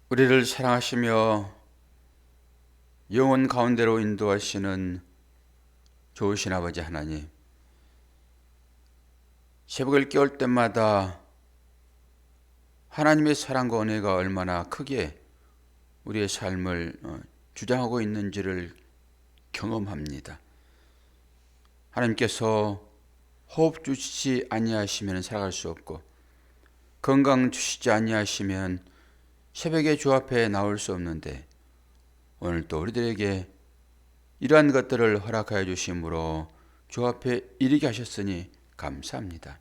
우리를 사랑하시며 영혼 가운데로 인도하시는 좋으신 아버지 하나님, 새벽을 깨울 때마다 하나님의 사랑과 은혜가 얼마나 크게 우리의 삶을 주장하고 있는지를 경험합니다. 하나님께서 호흡 주시지 아니하시면 살아갈 수 없고, 건강 주시지 아니하시면 새벽에 주 앞에 나올 수 없는데, 오늘 또 우리들에게 이러한 것들을 허락하여 주심으로 주 앞에 이르게 하셨으니 감사합니다.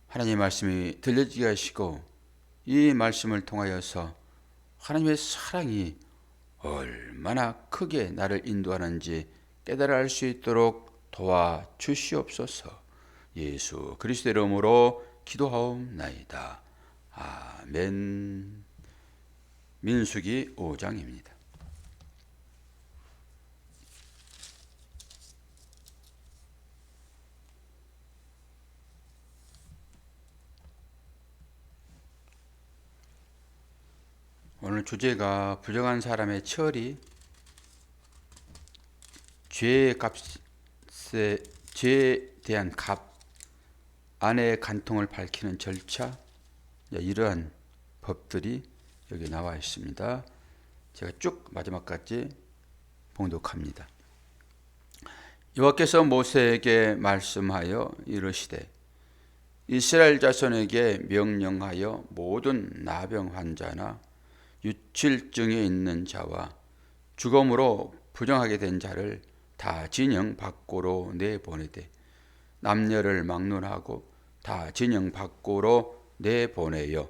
하나님의 말씀이 들려지게 하시고, 이 말씀을 통하여서 하나님의 사랑이 얼마나 크게 나를 인도하는지 깨달아 알 수 있도록 도와주시옵소서. 예수 그리스도의 이름으로 기도하옵나이다. 아멘. 민수기 5장입니다. 오늘 주제가 부정한 사람의 처리, 죄에 대한 값, 아내의 간통을 밝히는 절차, 이러한 법들이 여기 나와 있습니다. 제가 쭉 마지막까지 봉독합니다. 여호와께서 모세에게 말씀하여 이르시되, 이스라엘 자손에게 명령하여 모든 나병 환자나 유칠증에 있는 자와 죽음으로 부정하게 된 자를 다 진영 밖으로 내보내되, 남녀를 막론하고 다 진영 밖으로 내보내요.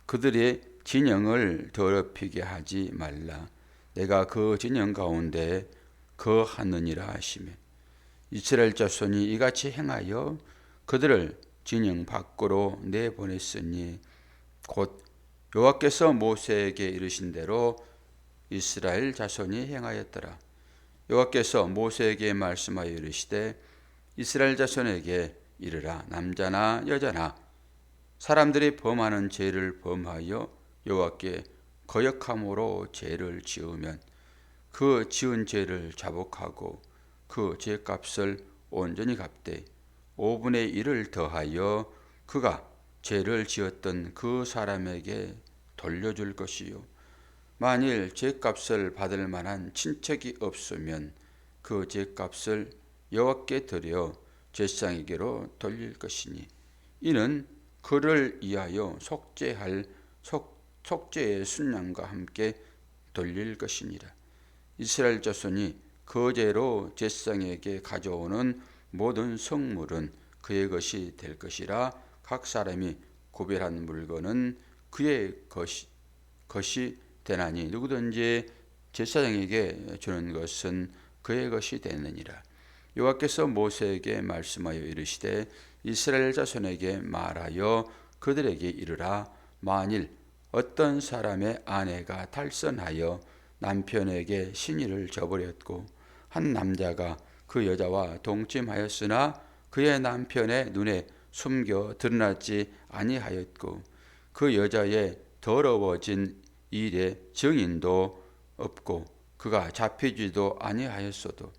그들의 진영을 더럽히게 하지 말라. 내가 그 진영 가운데 거하느니라 하시매, 이스라엘 자손이 이같이 행하여 그들을 진영 밖으로 내보냈으니, 곧 여호와께서 모세에게 이르신 대로 이스라엘 자손이 행하였더라. 여호와께서 모세에게 말씀하여 이르시되, 이스라엘 자손에게 이르라. 남자나 여자나 사람들이 범하는 죄를 범하여 여호와께 거역함으로 죄를 지으면 그 지은 죄를 자복하고 그 죄값을 온전히 갚되 5분의 1을 더하여 그가 죄를 지었던 그 사람에게 돌려줄 것이요, 만일 죄값을 받을 만한 친척이 없으면 그 죄값을 여호와께 드려 제사장에게로 돌릴 것이니, 이는 그를 위하여 속죄의 순양과 함께 돌릴 것이니라. 이스라엘 자손이 그 죄로 제사장에게 가져오는 모든 성물은 그의 것이 될 것이라. 각 사람이 구별한 물건은 그의 것이 되나니, 누구든지 제사장에게 주는 것은 그의 것이 되느니라. 여호와께서 모세에게 말씀하여 이르시되, 이스라엘 자손에게 말하여 그들에게 이르라. 만일 어떤 사람의 아내가 탈선하여 남편에게 신의를 저버렸고, 한 남자가 그 여자와 동침하였으나 그의 남편의 눈에 숨겨 드러나지 아니하였고, 그 여자의 더러워진 일에 증인도 없고 그가 잡히지도 아니하였어도,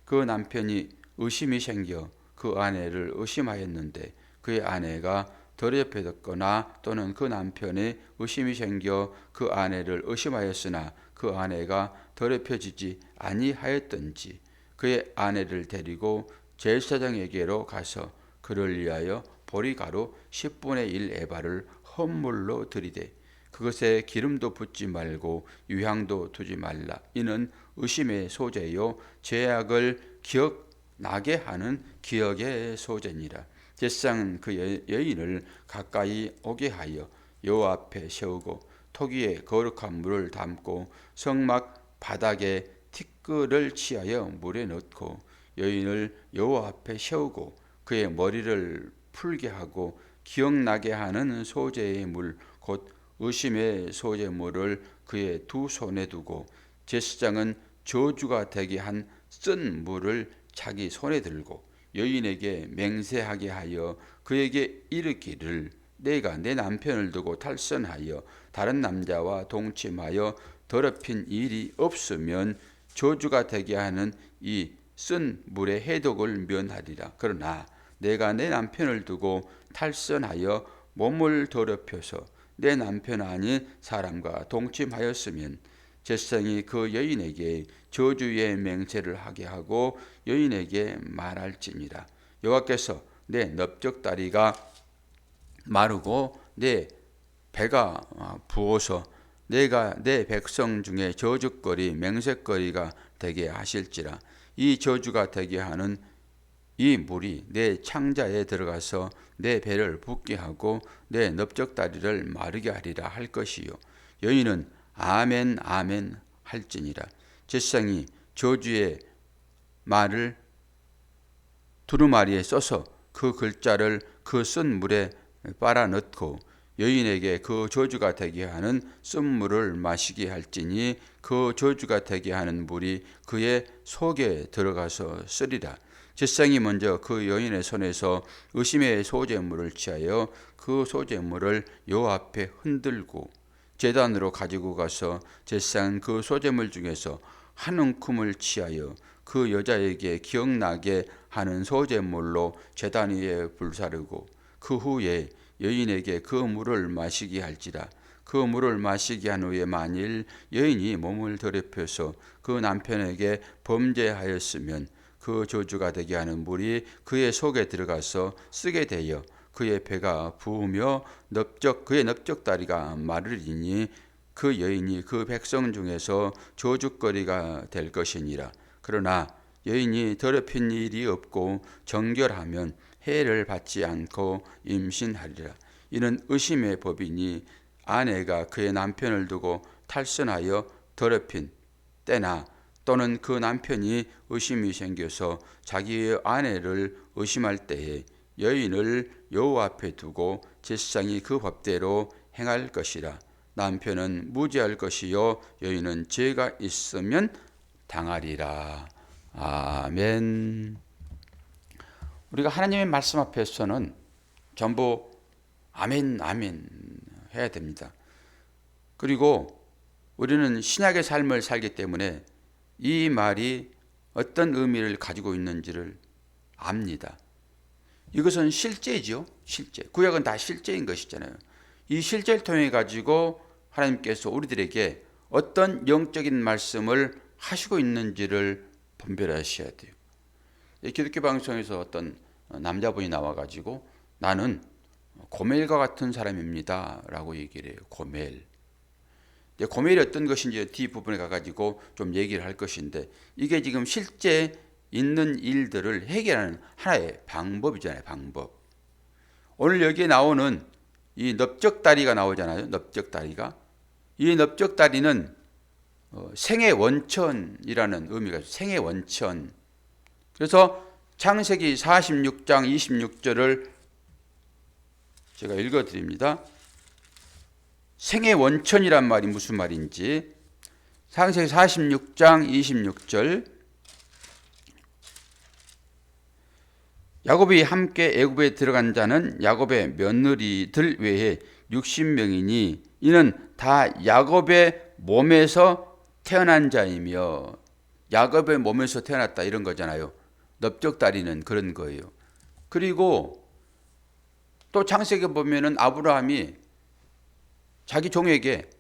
그 남편이 의심이 생겨 그 아내를 의심하였는데 그의 아내가 더럽혀졌거나, 또는 그 남편의 의심이 생겨 그 아내를 의심하였으나 그 아내가 더럽혀지지 아니하였던지, 그의 아내를 데리고 제사장에게로 가서 그를 위하여 보리가루 10분의 1 에바를 헌물로 드리되, 그것에 기름도 붓지 말고 유향도 두지 말라. 이는 의심의 소재요 죄악을 기억나게 하는 기억의 소재니라. 제사장은 그 여인을 가까이 오게 하여 여호와 앞에 세우고 토기에 거룩한 물을 담고 성막 바닥에 티끌을 치하여 물에 넣고 여인을 여호와 앞에 세우고 그의 머리를 풀게 하고 기억나게 하는 소재의 물, 곧 의심의 소재물을 그의 두 손에 두고, 제사장은 저주가 되게 한 쓴 물을 자기 손에 들고 여인에게 맹세하게 하여 그에게 이르기를, 내가 내 남편을 두고 탈선하여 다른 남자와 동침하여 더럽힌 일이 없으면 저주가 되게 하는 이 쓴 물의 해독을 면하리라. 그러나 내가 내 남편을 두고 탈선하여 몸을 더럽혀서 내 남편 아닌 사람과 동침하였으면 제사장이 그 여인에게 저주의 맹세를 하게 하고 여인에게 말할지니라. 여호와께서 내 넓적다리가 마르고 내 배가 부어서 내가 내 백성 중에 저주거리 맹세거리가 되게 하실지라. 이 저주가 되게 하는 이 물이 내 창자에 들어가서 내 배를 붓게 하고 내 넓적다리를 마르게 하리라 할 것이요. 여인은 아멘 아멘 할지니라. 제사장이 저주의 말을 두루마리에 써서 그 글자를 그 쓴 물에 빨아 넣고 여인에게 그 저주가 되게 하는 쓴 물을 마시게 할지니 그 저주가 되게 하는 물이 그의 속에 들어가서 쓰리라. 제사장이 먼저 그 여인의 손에서 의심의 소재물을 취하여 그 소재물을 여호와 앞에 흔들고 제단으로 가지고 가서 제사장은 그 소재물 중에서 한 움큼을 취하여 그 여자에게 기억나게 하는 소재물로 제단 위에 불사르고 그 후에 여인에게 그 물을 마시게 할지라. 그 물을 마시게 한 후에 만일 여인이 몸을 더럽혀서 그 남편에게 범죄하였으면 그 저주가 되게 하는 물이 그의 속에 들어가서 쓰게 되어 그의 배가 부으며 그의 넓적다리가 마르리니 그 여인이 그 백성 중에서 저주거리가 될 것이니라. 그러나 여인이 더럽힌 일이 없고 정결하면 해를 받지 않고 임신하리라. 이는 의심의 법이니 아내가 그의 남편을 두고 탈선하여 더럽힌 때나 또는 그 남편이 의심이 생겨서 자기의 아내를 의심할 때에 여인을 여호와 앞에 두고 제사장이 그 법대로 행할 것이라. 남편은 무죄할 것이요 여인은 죄가 있으면 당하리라. 아멘. 우리가 하나님의 말씀 앞에서는 전부 아멘 아멘 해야 됩니다. 그리고 우리는 신약의 삶을 살기 때문에 이 말이 어떤 의미를 가지고 있는지를 압니다. 이것은 실제죠. 실제. 구약은 다 실제인 것이잖아요. 이 실제를 통해 가지고 하나님께서 우리들에게 어떤 영적인 말씀을 하시고 있는지를 분별하셔야 돼요. 기독교 방송에서 어떤 남자분이 나와가지고 나는 고멜과 같은 사람입니다 라고 얘기를 해요. 고멜. 고멜이 어떤 것인지 뒷부분에 가가지고 좀 얘기를 할 것인데 이게 지금 실제 있는 일들을 해결하는 하나의 방법이잖아요. 방법. 오늘 여기에 나오는 이 넓적다리가 나오잖아요. 넓적다리가. 이 넓적다리는 생의 원천이라는 의미가 있어요. 생의 원천. 그래서 창세기 46장 26절을 제가 읽어드립니다. 생의 원천이란 말이 무슨 말인지 창세기 46장 26절 야곱이 함께 애굽에 들어간 자는 야곱의 며느리들 외에 60명이니 이는 다 야곱의 몸에서 태어난 자이며 야곱의 몸에서 태어났다 이런 거잖아요. 넓적다리는 그런 거예요. 그리고 또 창세기 보면은 아브라함이 자기 종에게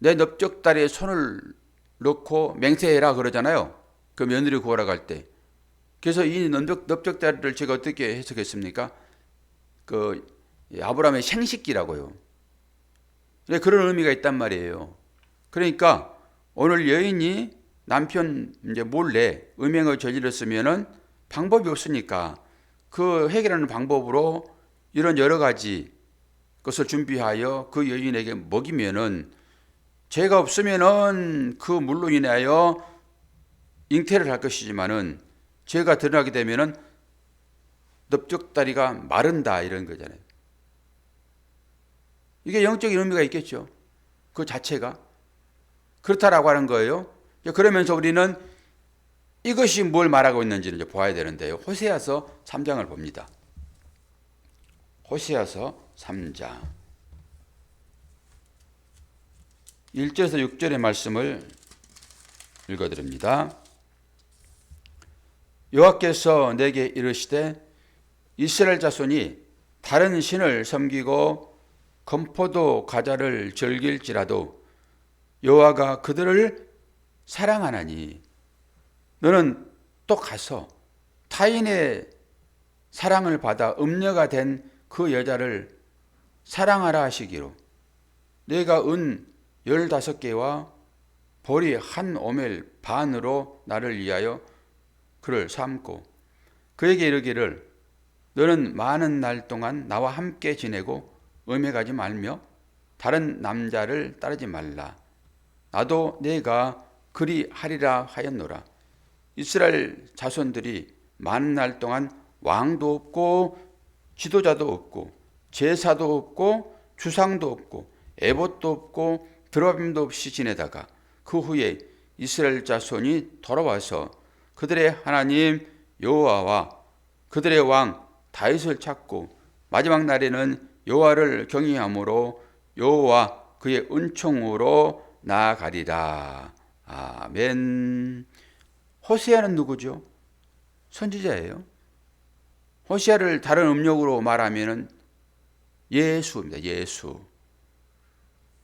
내 넓적다리에 손을 넣고 맹세해라 그러잖아요. 그 며느리 구하러 갈 때. 그래서 이 넓적다리를 제가 어떻게 해석했습니까? 그 아브라함의 생식기라고요. 그런 의미가 있단 말이에요. 그러니까 오늘 여인이 남편 이제 몰래 음행을 저질렀으면은 방법이 없으니까 그 해결하는 방법으로 이런 여러 가지 것을 준비하여 그 여인에게 먹이면은 죄가 없으면은 그 물로 인하여 잉태를 할 것이지만은 죄가 드러나게 되면은 넓적다리가 마른다 이런 거잖아요. 이게 영적인 의미가 있겠죠. 그 자체가 그렇다라고 하는 거예요. 그러면서 우리는 이것이 뭘 말하고 있는지를 이제 보아야 되는데요. 호세아서 3장을 봅니다. 호세아서 3장 1절에서 6절의 말씀을 읽어드립니다. 여호와께서 내게 이르시되 이스라엘 자손이 다른 신을 섬기고 건포도 과자를 즐길지라도 여호와가 그들을 사랑하나니 너는 또 가서 타인의 사랑을 받아 음녀가 된 그 여자를 사랑하라 하시기로 내가 은 15개와 보리 1오멜 반으로 나를 위하여 그를 삼고 그에게 이르기를 너는 많은 날 동안 나와 함께 지내고 음행하지 말며 다른 남자를 따르지 말라. 나도 내가 그리 하리라 하였노라. 이스라엘 자손들이 많은 날 동안 왕도 없고 지도자도 없고 제사도 없고 주상도 없고 에봇도 없고 드라빔도 없이 지내다가 그 후에 이스라엘 자손이 돌아와서 그들의 하나님 여호와와 그들의 왕 다윗을 찾고 마지막 날에는 여호와를 경외함으로 여호와 그의 은총으로 나아가리라. 아멘. 호세아는 누구죠? 선지자예요. 호세아를 다른 음력으로 말하면 예수입니다. 예수.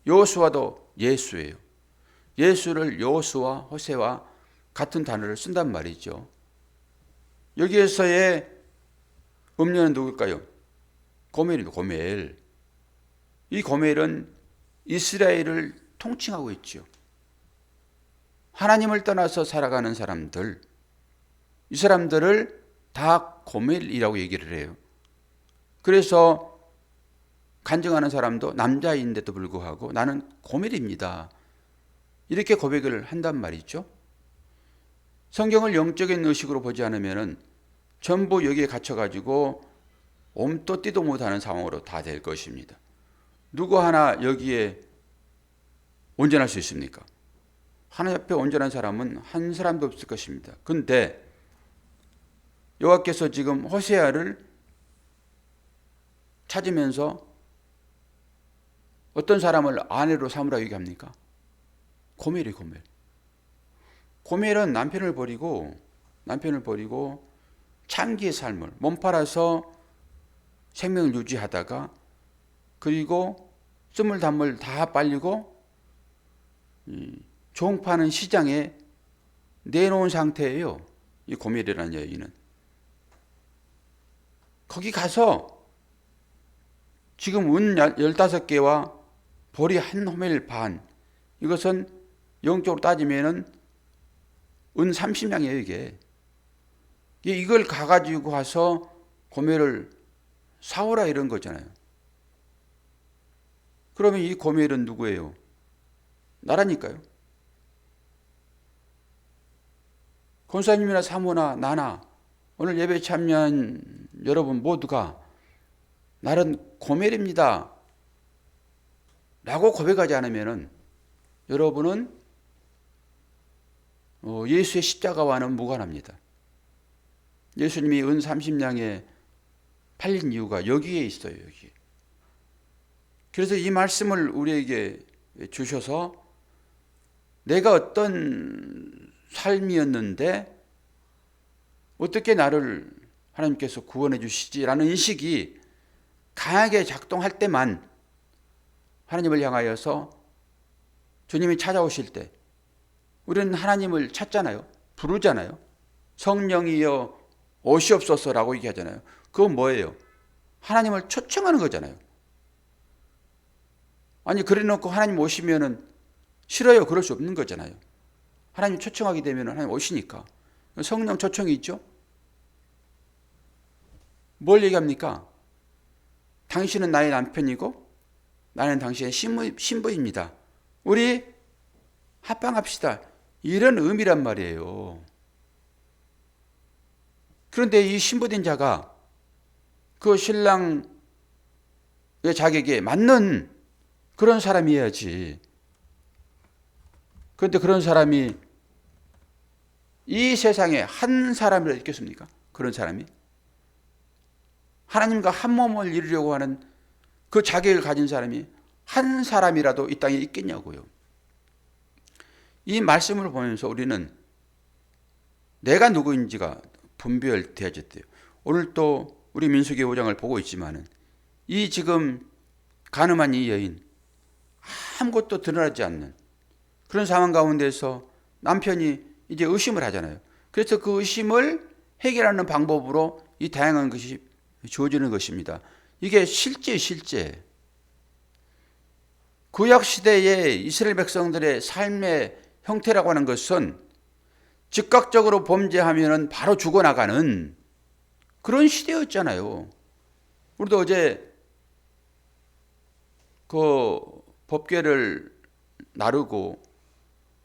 여호수아도 예수예요. 예수를 여호수아, 호세와 같은 단어를 쓴단 말이죠. 여기에서의 음료는 누굴까요? 고멜입니다. 고멜. 이 고멜은 이스라엘을 통칭하고 있죠. 하나님을 떠나서 살아가는 사람들, 이 사람들을 다 고멜이라고 얘기를 해요. 그래서 간증하는 사람도 남자인데도 불구하고 나는 고멜입니다. 이렇게 고백을 한단 말이죠. 성경을 영적인 의식으로 보지 않으면 전부 여기에 갇혀가지고 옴도 띠도 못하는 상황으로 다 될 것입니다. 누구 하나 여기에 온전할 수 있습니까? 하나님 앞에 온전한 사람은 한 사람도 없을 것입니다. 그런데 여호와께서 지금 호세아를 찾으면서 어떤 사람을 아내로 삼으라 얘기합니까? 고멜이 고멜. 고멜은 남편을 버리고 창기의 삶을 몸팔아서 생명을 유지하다가 그리고 씀물담물 다 빨리고 종파는 시장에 내놓은 상태예요. 이 고멜이라는 여인은. 거기 가서 지금 은 15개와 보리 1호멜 반, 이것은 영적으로 따지면은 은 30냥이에요, 이게. 이걸 가가지고 가서 고멜을 사오라 이런 거잖아요. 그러면 이 고멜은 누구예요? 나라니까요. 권사님이나 사모나 나나 오늘 예배 참여한 여러분 모두가 나는 고멜입니다 라고 고백하지 않으면 여러분은 예수의 십자가와는 무관합니다. 예수님이 은 30냥에 팔린 이유가 여기에 있어요. 여기. 그래서 이 말씀을 우리에게 주셔서 내가 어떤 삶이었는데 어떻게 나를 하나님께서 구원해 주시지라는 인식이 강하게 작동할 때만 하나님을 향하여서 주님이 찾아오실 때 우리는 하나님을 찾잖아요. 부르잖아요. 성령이여 오시옵소서라고 얘기하잖아요. 그건 뭐예요? 하나님을 초청하는 거잖아요. 아니 그래 놓고 하나님 오시면은 싫어요. 그럴 수 없는 거잖아요. 하나님 초청하게 되면 하나님 오시니까. 성령 초청이 있죠. 뭘 얘기합니까? 당신은 나의 남편이고 나는 당신의 신부입니다. 우리 합방합시다. 이런 의미란 말이에요. 그런데 이 신부된 자가 그 신랑의 자격에 맞는 그런 사람이어야지. 그런데 그런 사람이 이 세상에 한 사람이라 있겠습니까? 그런 사람이? 하나님과 한 몸을 이루려고 하는 그 자격을 가진 사람이 한 사람이라도 이 땅에 있겠냐고요. 이 말씀을 보면서 우리는 내가 누구인지가 분별되어졌대요. 오늘 또 우리 민수기 5장을 보고 있지만은 이 지금 간음한 이 여인, 아무것도 드러나지 않는 그런 상황 가운데서 남편이 이제 의심을 하잖아요. 그래서 그 의심을 해결하는 방법으로 이 다양한 것이 주어지는 것입니다. 이게 실제 구약 시대의 이스라엘 백성들의 삶의 형태라고 하는 것은 즉각적으로 범죄하면 바로 죽어나가는 그런 시대였잖아요. 우리도 어제 그 법궤를 나르고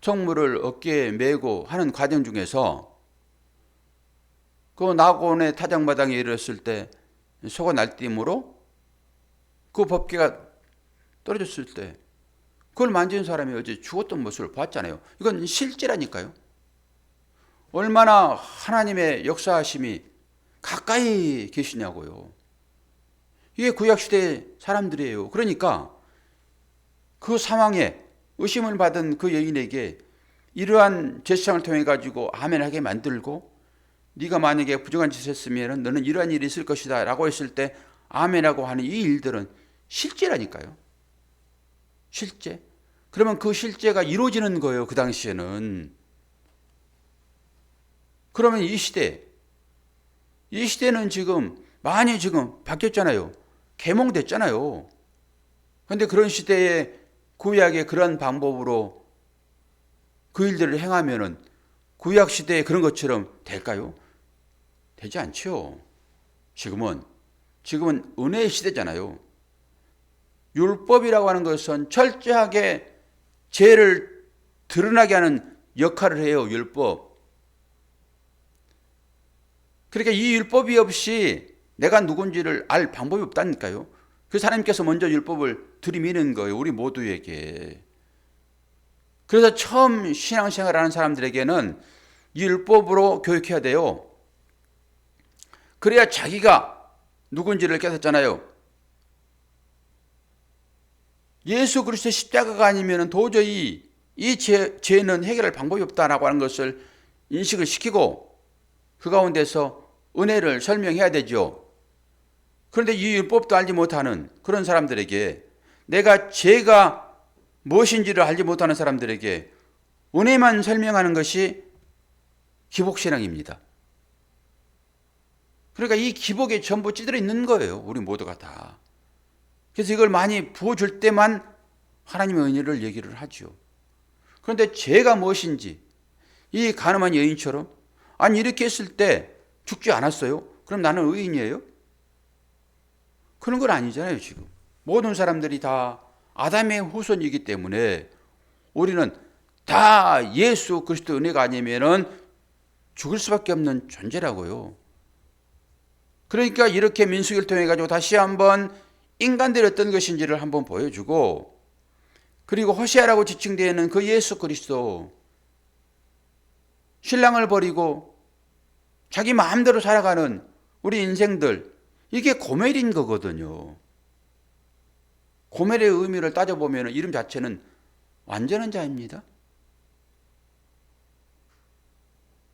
성물을 어깨에 메고 하는 과정 중에서 그 낙원의 타작마당에 이르렀을 때 소가 날뛰므로 그 법궤가 떨어졌을 때 그걸 만진 사람이 어제 죽었던 모습을 봤잖아요. 이건 실제라니까요. 얼마나 하나님의 역사하심이 가까이 계시냐고요. 이게 구약시대 사람들이에요. 그러니까 그 상황에 의심을 받은 그 여인에게 이러한 제사장을 통해 가지고 아멘하게 만들고 네가 만약에 부정한 짓을 했으면 너는 이러한 일이 있을 것이다 라고 했을 때 아멘하고 하는 이 일들은 실제라니까요. 실제. 그러면 그 실제가 이루어지는 거예요. 그 당시에는. 그러면 이 시대는 지금 많이 지금 바뀌었잖아요. 계몽됐잖아요. 그런데 그런 시대에 구약의 그런 방법으로 그 일들을 행하면은 구약 시대에 그런 것처럼 될까요? 되지 않죠. 지금은 은혜의 시대잖아요. 율법이라고 하는 것은 철저하게 죄를 드러나게 하는 역할을 해요. 율법. 그러니까 이 율법이 없이 내가 누군지를 알 방법이 없다니까요. 그래서 하나님께서 먼저 율법을 들이미는 거예요. 우리 모두에게. 그래서 처음 신앙생활하는 사람들에게는 이 율법으로 교육해야 돼요. 그래야 자기가 누군지를 깨닫잖아요. 예수 그리스도의 십자가가 아니면 도저히 이 죄는 해결할 방법이 없다라고 하는 것을 인식을 시키고 그 가운데서 은혜를 설명해야 되죠. 그런데 이 율법도 알지 못하는 그런 사람들에게 내가 죄가 무엇인지를 알지 못하는 사람들에게 은혜만 설명하는 것이 기복신앙입니다. 그러니까 이 기복에 전부 찌들어 있는 거예요. 우리 모두가 다. 그래서 이걸 많이 부어줄 때만 하나님의 은혜를 얘기를 하죠. 그런데 죄가 무엇인지 이 간음한 여인처럼 아니 이렇게 했을 때 죽지 않았어요? 그럼 나는 의인이에요? 그런 건 아니잖아요. 지금 모든 사람들이 다 아담의 후손이기 때문에 우리는 다 예수 그리스도 은혜가 아니면은 죽을 수밖에 없는 존재라고요. 그러니까 이렇게 민수기를 통해 가지고 다시 한번 인간들이 어떤 것인지를 한번 보여주고, 그리고 호세아라고 지칭되어 있는 그 예수 그리스도, 신랑을 버리고 자기 마음대로 살아가는 우리 인생들, 이게 고멜인 거거든요. 고멜의 의미를 따져보면 이름 자체는 완전한 자입니다.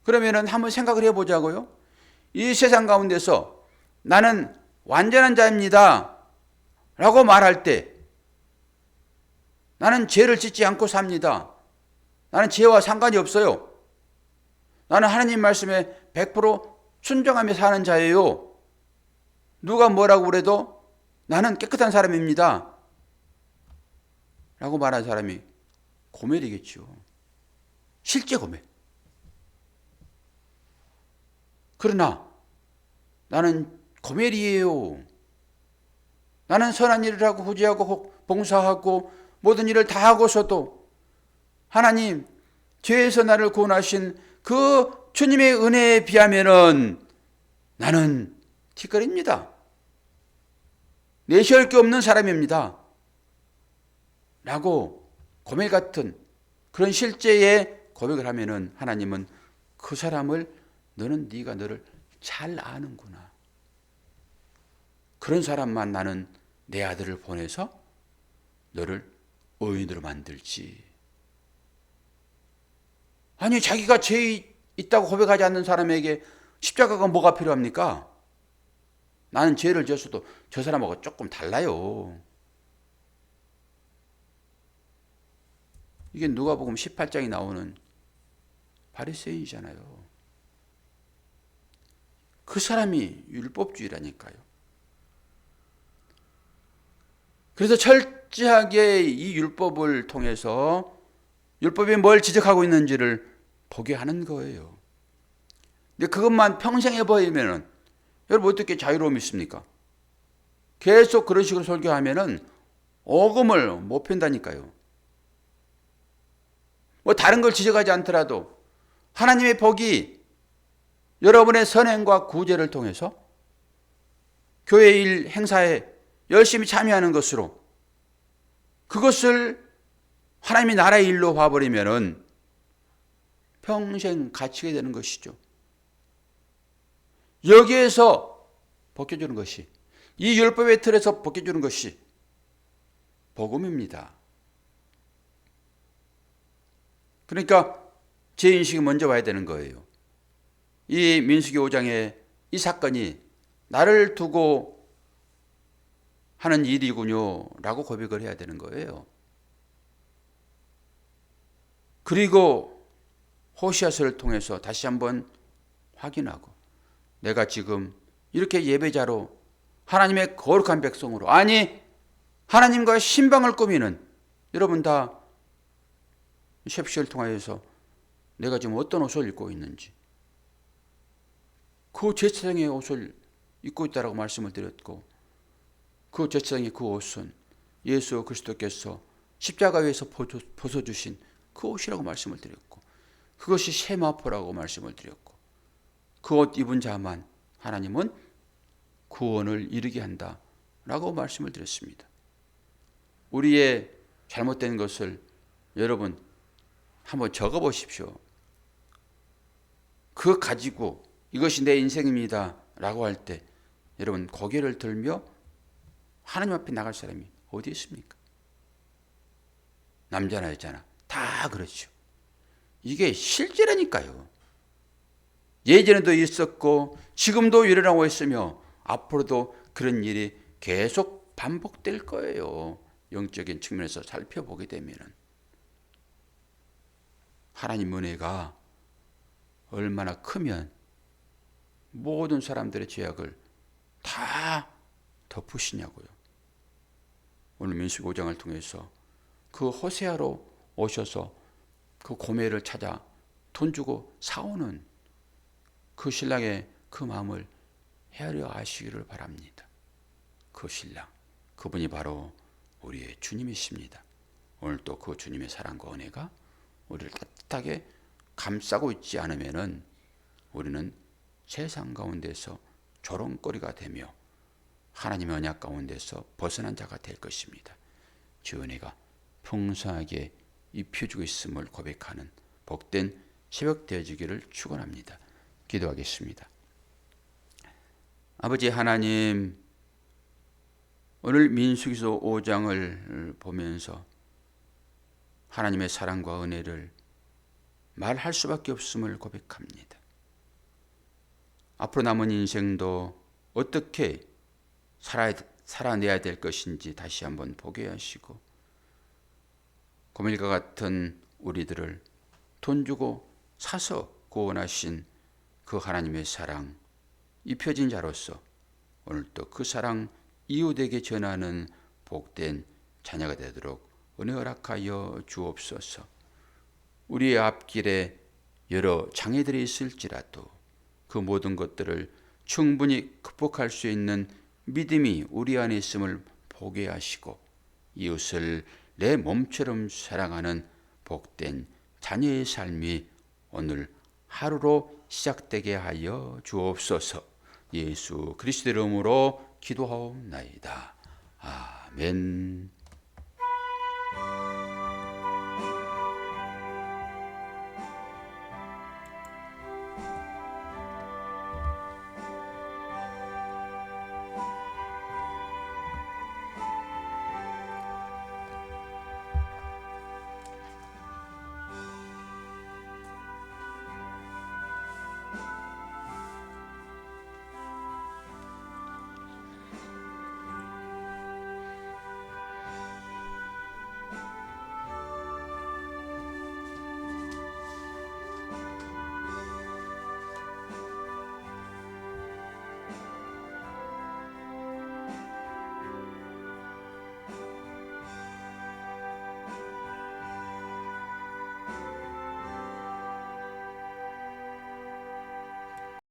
그러면 한번 생각을 해보자고요. 이 세상 가운데서 나는 완전한 자입니다 라고 말할 때, 나는 죄를 짓지 않고 삽니다, 나는 죄와 상관이 없어요, 나는 하나님 말씀에 100% 순종하며 사는 자예요, 누가 뭐라고 그래도 나는 깨끗한 사람입니다 라고 말하는 사람이 고멜이겠죠. 실제 고멜. 그러나 나는 고멜이에요, 나는 선한 일을 하고 후지하고 봉사하고 모든 일을 다 하고서도 하나님 죄에서 나를 구원하신 그 주님의 은혜에 비하면은 나는 티끌입니다, 내시할 게 없는 사람입니다 라고 고멜 같은 그런 실제의 고백을 하면은 하나님은 그 사람을 너는 네가 너를 잘 아는구나, 그런 사람만 나는 내 아들을 보내서 너를 의인으로 만들지. 아니, 자기가 죄 있다고 고백하지 않는 사람에게 십자가가 뭐가 필요합니까? 나는 죄를 졌어도 저 사람하고 조금 달라요. 이게 누가복음 18장에 나오는 바리새인이잖아요. 그 사람이 율법주의라니까요. 그래서 철저하게 이 율법을 통해서 율법이 뭘 지적하고 있는지를 보게 하는 거예요. 근데 그것만 평생 해버리면은 여러분 어떻게 자유로움이 있습니까? 계속 그런 식으로 설교하면은 오금을 못 편다니까요. 뭐 다른 걸 지적하지 않더라도 하나님의 복이 여러분의 선행과 구제를 통해서 교회 일 행사에 열심히 참여하는 것으로 그것을 하나님의 나라의 일로 봐버리면은 평생 갇히게 되는 것이죠. 여기에서 벗겨주는 것이, 이 율법의 틀에서 벗겨주는 것이 복음입니다. 그러니까 죄인식이 먼저 와야 되는 거예요. 이 민수기 5장의 이 사건이 나를 두고 하는 일이군요 라고 고백을 해야 되는 거예요. 그리고 호시아서를 통해서 다시 한번 확인하고, 내가 지금 이렇게 예배자로 하나님의 거룩한 백성으로, 아니 하나님과 신방을 꾸미는, 여러분 다 셉시를 통하여서 내가 지금 어떤 옷을 입고 있는지, 그 제사장의 옷을 입고 있다라고 말씀을 드렸고, 그 제사장의 그 옷은 예수 그리스도께서 십자가 위에서 벗어주신 그 옷이라고 말씀을 드렸고, 그것이 세마포라고 말씀을 드렸고, 그 옷 입은 자만 하나님은 구원을 이루게 한다라고 말씀을 드렸습니다. 우리의 잘못된 것을 여러분 한번 적어보십시오. 그거 가지고 이것이 내 인생입니다 라고 할 때 여러분 고개를 들며 하나님 앞에 나갈 사람이 어디 있습니까? 남자나 여자나 다 그렇죠. 이게 실제라니까요. 예전에도 있었고 지금도 일어나고 있으며 앞으로도 그런 일이 계속 반복될 거예요. 영적인 측면에서 살펴보게 되면은 하나님 은혜가 얼마나 크면 모든 사람들의 죄악을 다 덮으시냐고요. 오늘 민수기 5장을 통해서 그 호세아로 오셔서 그 고멜을 찾아 돈 주고 사오는 그 신랑의 그 마음을 헤아려 아시기를 바랍니다. 그 신랑, 그분이 바로 우리의 주님이십니다. 오늘 또 그 주님의 사랑과 은혜가 우리를 따뜻하게 감싸고 있지 않으면은 우리는 세상 가운데서 조롱거리가 되며 하나님의 언약 가운데서 벗어난 자가 될 것입니다. 주 은혜가 풍성하게 입혀주고 있음을 고백하는 복된 새벽 되어지기를 축원합니다. 기도하겠습니다. 아버지 하나님, 오늘 민수기서 5장을 보면서 하나님의 사랑과 은혜를 말할 수밖에 없음을 고백합니다. 앞으로 남은 인생도 어떻게 살아내야 될 것인지 다시 한번 보게 하시고, 고멜과 같은 우리들을 돈 주고 사서 구원하신 그 하나님의 사랑 입혀진 자로서 오늘 또 그 사랑 이웃에게 전하는 복된 자녀가 되도록 은혜 허락하여 주옵소서. 우리의 앞길에 여러 장애들이 있을지라도 그 모든 것들을 충분히 극복할 수 있는 믿음이 우리 안에 있음을 보게 하시고, 이웃을 내 몸처럼 사랑하는 복된 자녀의 삶이 오늘 하루로 시작되게 하여 주옵소서. 예수 그리스도의 이름으로 기도하옵나이다. 아멘.